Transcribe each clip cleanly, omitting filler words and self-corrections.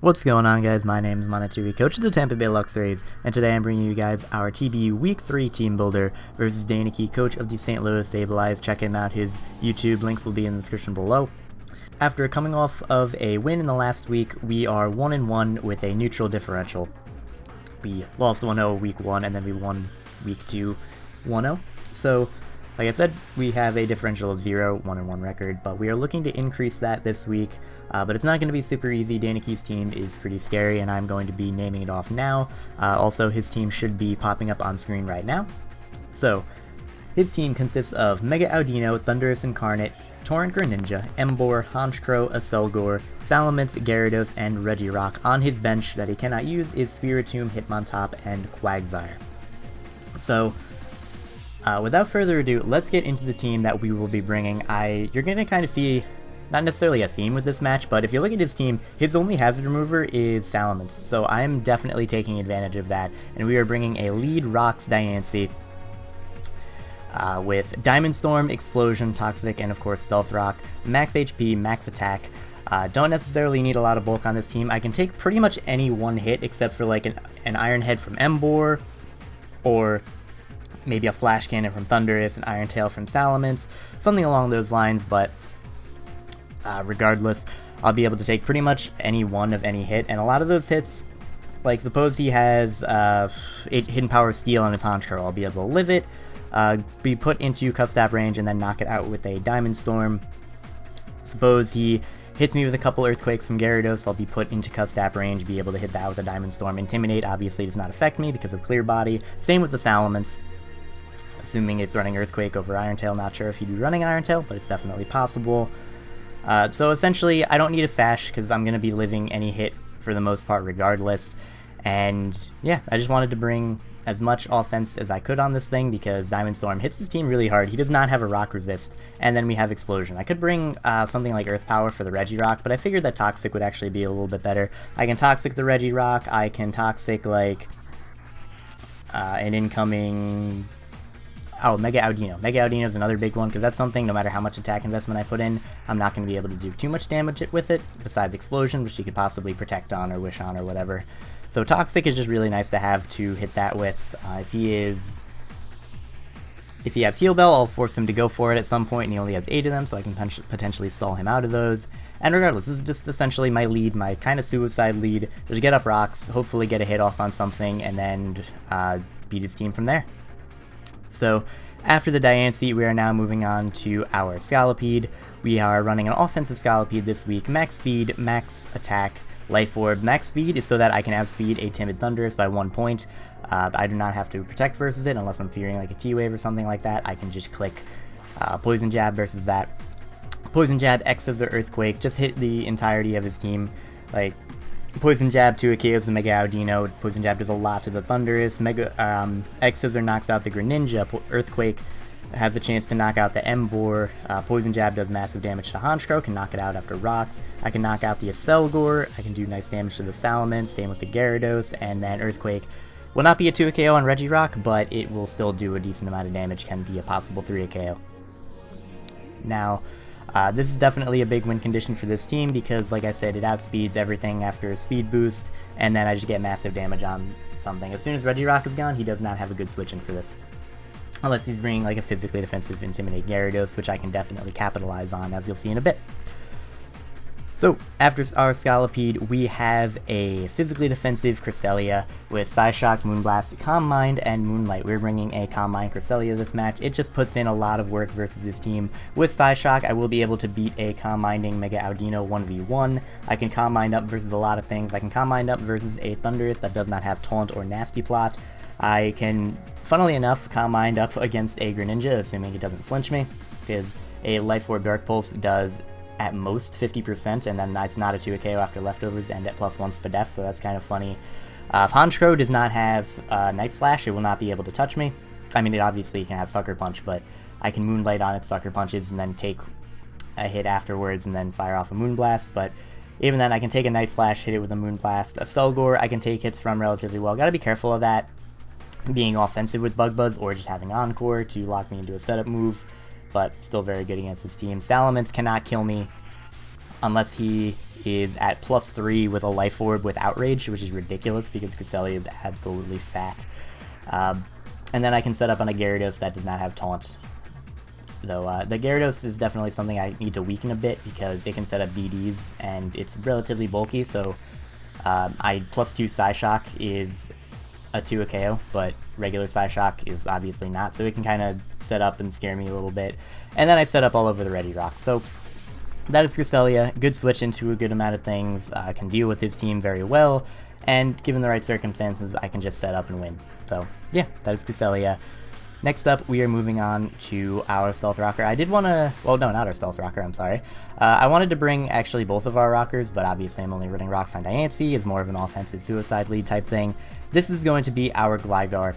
What's going on, guys? My name is Danekii, coach of the Tampa Bay Luxrays, and today I'm bringing you guys our TBU Week 3 team builder versus Danekii, coach of the St. Louis Sableyes. Check him out, his YouTube links will be in the description below. After coming off of a win in the last week, we are 1-1 with a neutral differential. We lost 1-0 Week 1, and then we won Week 2 1-0. So, like I said, we have a differential of 0, 1-1 record, but we are looking to increase that this week, but it's not going to be super easy. Daneki's team is pretty scary, and I'm going to be naming it off now. Also, his team should be popping up on screen right now. So, his team consists of Mega Audino, Thunderous Incarnate, Torrent Greninja, Emboar, Honchkrow, Aselgor, Salamence, Gyarados, and Regirock. On his bench that he cannot use is Spiritomb, Hitmontop, and Quagsire. So, without further ado, let's get into the team that we will be bringing. You're going to kind of see, not necessarily a theme with this match, but if you look at his team, his only hazard remover is Salamence, so I'm definitely taking advantage of that, and we are bringing a lead Rocks Diancie with Diamond Storm, Explosion, Toxic, and of course Stealth Rock, max HP, max attack. Don't necessarily need a lot of bulk on this team. I can take pretty much any one hit except for like an Iron Head from Emboar, or maybe a Flash Cannon from Thundurus, an Iron Tail from Salamence, something along those lines, but regardless, I'll be able to take pretty much any one of any hit, and a lot of those hits, like suppose he has Hidden Power Steel on his Honchkrow, I'll be able to live it, be put into Cut Staff range, and then knock it out with a Diamond Storm. Suppose he hits me with a couple Earthquakes from Gyarados, I'll be put into Cut Staff range, be able to hit that with a Diamond Storm. Intimidate obviously does not affect me because of Clear Body. Same with the Salamence. Assuming it's running Earthquake over Iron Tail, not sure if he'd be running Iron Tail, but it's definitely possible. So essentially, I don't need a Sash because I'm going to be living any hit for the most part regardless. And yeah, I just wanted to bring as much offense as I could on this thing because Diamond Storm hits his team really hard. He does not have a Rock Resist, and then we have Explosion. I could bring something like Earth Power for the Regirock, but I figured that Toxic would actually be a little bit better. I can Toxic the Regirock, I can Toxic like an incoming... Oh, Mega Audino. Mega Audino is another big one, because that's something, no matter how much attack investment I put in, I'm not going to be able to do too much damage with it, besides Explosion, which you could possibly Protect on or Wish on or whatever. So Toxic is just really nice to have to hit that with. If he has Heal Bell, I'll force him to go for it at some point, and he only has 8 of them, so I can potentially stall him out of those. And regardless, this is just essentially my lead, my kind of suicide lead. Just get up rocks, hopefully get a hit off on something, and then beat his team from there. So, after the Diancie, we are now moving on to our Scolipede. We are running an offensive Scolipede this week. Max speed, max attack, life orb. Max speed is so that I can outspeed a timid Thundurus by 1 point. I do not have to protect versus it unless I'm fearing like a T-Wave or something like that. I can just click Poison Jab versus that. Poison Jab X as the Earthquake, just hit the entirety of his team. Like, Poison Jab to KOs the Mega Audino, Poison Jab does a lot to the Thundurus, X Scissor knocks out the Greninja, Earthquake has a chance to knock out the Emboar, Poison Jab does massive damage to Honchkrow, can knock it out after rocks, I can knock out the Aselgor, I can do nice damage to the Salamence, same with the Gyarados, and then Earthquake will not be a 2-KO on Regirock, but it will still do a decent amount of damage, can be a possible 3-KO. Now, this is definitely a big win condition for this team because, like I said, it outspeeds everything after a speed boost, and then I just get massive damage on something. As soon as Regirock is gone, he does not have a good switch in for this. Unless he's bringing like a physically defensive Intimidate Gyarados, which I can definitely capitalize on, as you'll see in a bit. So, after our Scolipede, we have a physically defensive Cresselia with Psyshock, Moonblast, Calm Mind, and Moonlight. We're bringing a Calm Mind Cresselia this match. It just puts in a lot of work versus his team. With Psyshock, I will be able to beat a Calm Minding Mega Audino 1v1. I can Calm Mind up versus a lot of things. I can Calm Mind up versus a Thundurus that does not have Taunt or Nasty Plot. I can, funnily enough, Calm Mind up against a Greninja, assuming it doesn't flinch me, because a Life Orb Dark Pulse does at most 50%, and then it's not a 2-KO after leftovers and at +1 Spadef, so that's kind of funny. If Honchkrow does not have Night Slash, it will not be able to touch me. I mean, it obviously can have Sucker Punch, but I can Moonlight on its Sucker Punches and then take a hit afterwards and then fire off a Moonblast, but even then I can take a Night Slash, hit it with a Moonblast. A Selgor I can take hits from relatively well. Gotta be careful of that, being offensive with Bug Buzz or just having Encore to lock me into a setup move, but still very good against his team. Salamence cannot kill me. unless he is at +3 with a Life Orb with Outrage, which is ridiculous because Cresselia is absolutely fat. And then I can set up on a Gyarados that does not have Taunt. Though the Gyarados is definitely something I need to weaken a bit because it can set up DDs and it's relatively bulky, so +2 Psyshock is a 2 KO, but regular Psyshock is obviously not, so it can kind of set up and scare me a little bit. And then I set up all over the Regirock. So that is Cresselia. Good switch into a good amount of things, can deal with his team very well, and given the right circumstances, I can just set up and win. So yeah, that is Cresselia. Next up, we are moving on to our Stealth Rocker. I did want to, well, no, not our Stealth Rocker, I'm sorry. I wanted to bring actually both of our Rockers, but obviously I'm only running Rocks on Diancie, is more of an offensive suicide lead type thing. This is going to be our Gligar.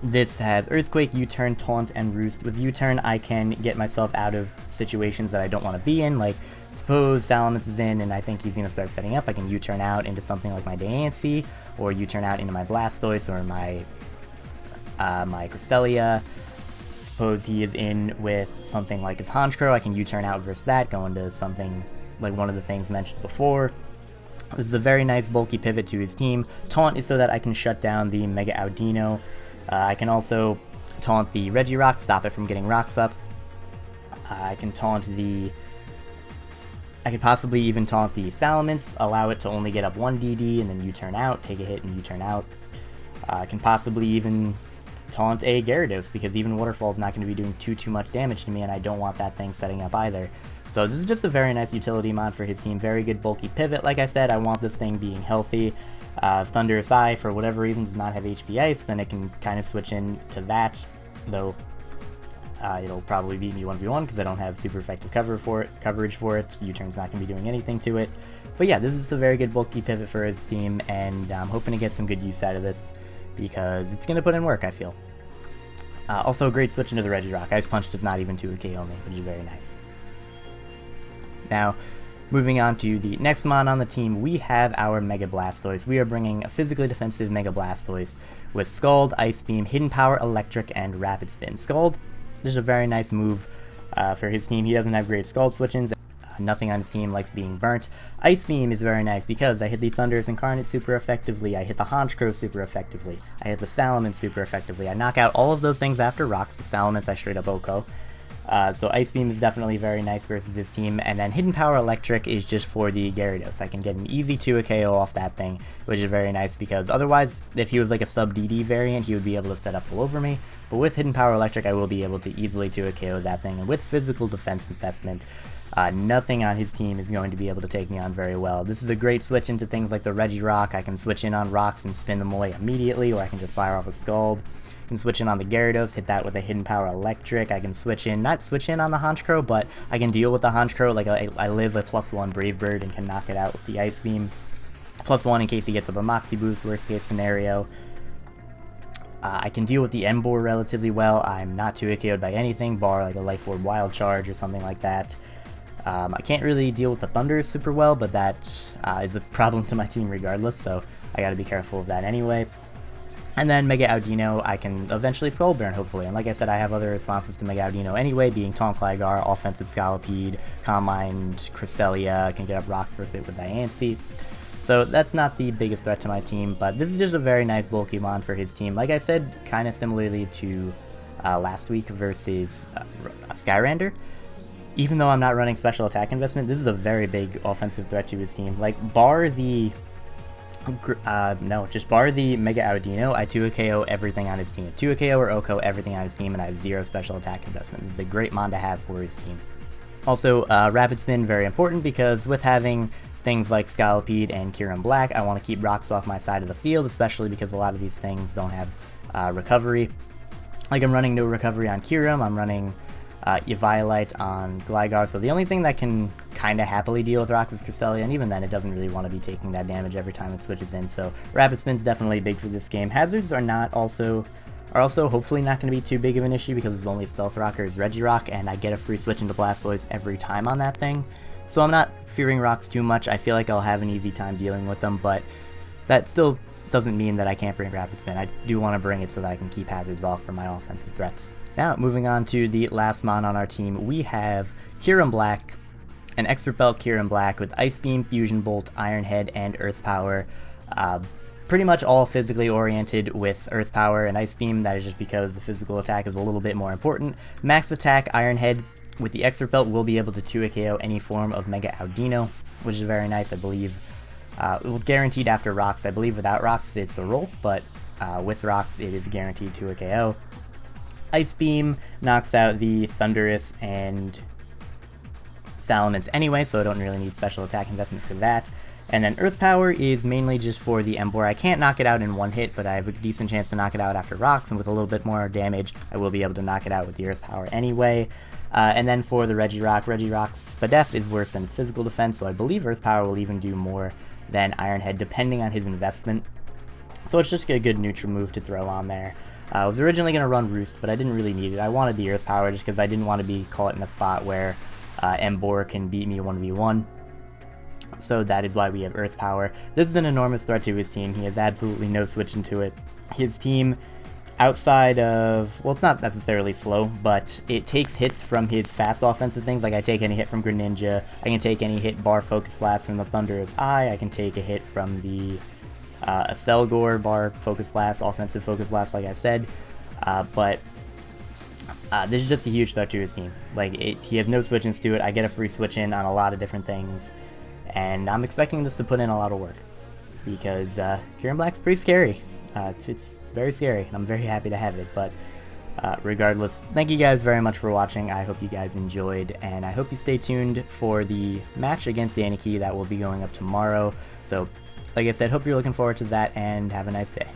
This has Earthquake, U-Turn, Taunt, and Roost. With U-Turn, I can get myself out of situations that I don't want to be in, like suppose Salamence is in and I think he's going to start setting up, I can U-Turn out into something like my Diancie, or U-Turn out into my Blastoise, or my Cresselia. Suppose he is in with something like his Honchkrow, I can U-turn out versus that, go into something like one of the things mentioned before. This is a very nice bulky pivot to his team. Taunt is so that I can shut down the Mega Audino. I can also taunt the Regirock, stop it from getting rocks up. I can taunt I could possibly even taunt the Salamence, allow it to only get up 1 DD, and then U-turn out, take a hit and U-turn out. I can possibly even taunt a Gyarados, because even Waterfall is not going to be doing too much damage to me, and I don't want that thing setting up either. So this is just a very nice utility mod for his team, very good bulky pivot. Like I said, I want this thing being healthy. If Thunderous Eye, for whatever reason, does not have HP Ice, then it can kind of switch into that, though it'll probably beat me 1v1 because I don't have super effective coverage for it. U-turn's not going to be doing anything to it. But yeah, this is a very good bulky pivot for his team, and I'm hoping to get some good use out of this, because it's going to put in work, I feel. Also, a great switch into the Regirock. Ice Punch does not even 2 KO me, which is very nice. Now, moving on to the next mon on the team, we have our Mega Blastoise. We are bringing a physically defensive Mega Blastoise with Scald, Ice Beam, Hidden Power, Electric, and Rapid Spin. Scald, this is a very nice move for his team. He doesn't have great Scald switch-ins. Nothing on his team likes being burnt. Ice Beam is very nice because I hit the Thunderous Incarnate super effectively, I hit the Honchkrow super effectively, I hit the Salamence super effectively. I knock out all of those things after rocks. The Salamence I straight up OHKO. So Ice Beam is definitely very nice versus his team, and then Hidden Power Electric is just for the Gyarados. I can get an easy 2 KO off that thing, which is very nice because otherwise, if he was like a sub DD variant, he would be able to set up all over me. But with Hidden Power Electric, I will be able to easily 2 KO that thing, and with physical defense investment, nothing on his team is going to be able to take me on very well. This is a great switch into things like the Regirock. I can switch in on rocks and spin them away immediately, or I can just fire off a Scald. I can switch in on the Gyarados, hit that with a Hidden Power Electric. I can switch in, not switch in on the Honchkrow, but I can deal with the Honchkrow, like I live a +1 Brave Bird and can knock it out with the Ice Beam. +1 in case he gets up a Moxie Boost, worst case scenario. I can deal with the Emboar relatively well. I'm not 2 KO'd by anything, bar like a Life Orb Wild Charge or something like that. I can't really deal with the Thunder super well, but that is a problem to my team regardless, so I gotta be careful of that anyway. And then Mega Audino, I can eventually Skull Burn, hopefully. And like I said, I have other responses to Mega Audino anyway, being Taunt Gligar, Offensive Scolipede, Calm Mind, Cresselia, can get up rocks versus it with Diancie. So that's not the biggest threat to my team, but this is just a very nice bulky mon for his team. Like I said, kind of similarly to last week versus Skyrander. Even though I'm not running special attack investment, this is a very big offensive threat to his team. Like, bar the Mega Audino, I 2 KO everything on his team. 2 KO or OHKO everything on his team, and I have 0 special attack investment. This is a great mon to have for his team. Also, Rapid Spin, very important, because with having things like Scolipede and Kyurem Black, I want to keep rocks off my side of the field, especially because a lot of these things don't have recovery. Like, I'm running no recovery on Kyurem, I'm running Eviolite on Gligar, so the only thing that can kind of happily deal with rocks is Cresselia, and even then it doesn't really want to be taking that damage every time it switches in, so Rapid Spin's definitely big for this game. Hazards are also hopefully not going to be too big of an issue because his only Stealth Rocker is Regirock, and I get a free switch into Blastoise every time on that thing, so I'm not fearing rocks too much. I feel like I'll have an easy time dealing with them, but that still doesn't mean that I can't bring Rapid Spin. I do want to bring it so that I can keep hazards off for my offensive threats. Now, moving on to the last mon on our team, we have Kyurem Black. an Expert Belt Kieran Black with Ice Beam, Fusion Bolt, Iron Head, and Earth Power. Pretty much all physically oriented with Earth Power and Ice Beam. That is just because the physical attack is a little bit more important. Max attack, Iron Head with the Expert Belt will be able to 2 KO any form of Mega Audino, which is very nice, I believe. Guaranteed after rocks. I believe without rocks it's a roll, but with rocks it is guaranteed to a KO. Ice Beam knocks out the Thunderous and Salamence anyway, so I don't really need special attack investment for that. And then Earth Power is mainly just for the Emboar. I can't knock it out in one hit, but I have a decent chance to knock it out after rocks, and with a little bit more damage, I will be able to knock it out with the Earth Power anyway. And then for the Regirock's Spadef is worse than its physical defense, so I believe Earth Power will even do more than Iron Head, depending on his investment. So it's just a good neutral move to throw on there. I was originally going to run Roost, but I didn't really need it. I wanted the Earth Power just because I didn't want to be caught in a spot where Emboar can beat me 1v1. So that is why we have Earth Power. This is an enormous threat to his team. He has absolutely no switch into it. His team, outside of, well, it's not necessarily slow, but it takes hits from his fast offensive things. Like I take any hit from Greninja, I can take any hit bar Focus Blast from the Thunderous Eye, I can take a hit from the Acelgor bar Focus Blast, offensive Focus Blast, like I said. But this is just a huge threat to his team. Like, he has no switch-ins to it. I get a free switch-in on a lot of different things, and I'm expecting this to put in a lot of work, because Kieran Black's pretty scary. It's very scary, and I'm very happy to have it, but regardless, thank you guys very much for watching. I hope you guys enjoyed, and I hope you stay tuned for the match against Danekii that will be going up tomorrow. So, like I said, hope you're looking forward to that, and have a nice day.